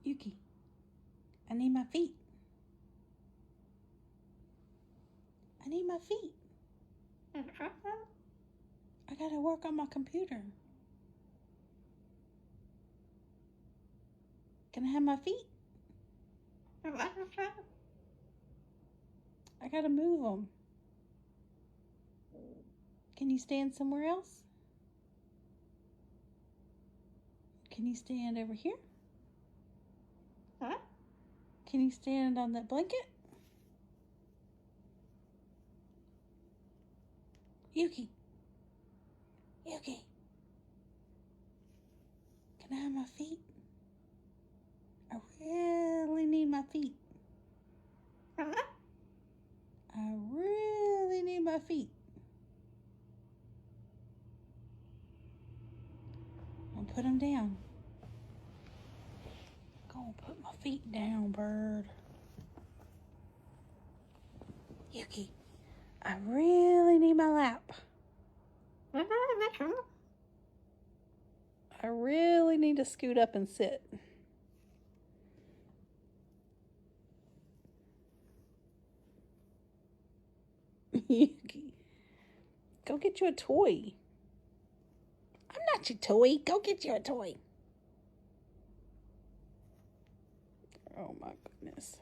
Yuki, I need my feet. I need my feet. I gotta work on my computer. Can I have my feet? I gotta move them. Can you stand somewhere else? Can you stand over here? Can you stand on that blanket? Yuki. Yuki. Can I have my feet? I really need my feet. I really need my feet. I'll put them down. Go put my feet down, Bird. Yuki, I really need my lap. I really need to scoot up and sit. Yuki, go get you a toy. I'm not your toy. Go get you a toy. Oh my goodness.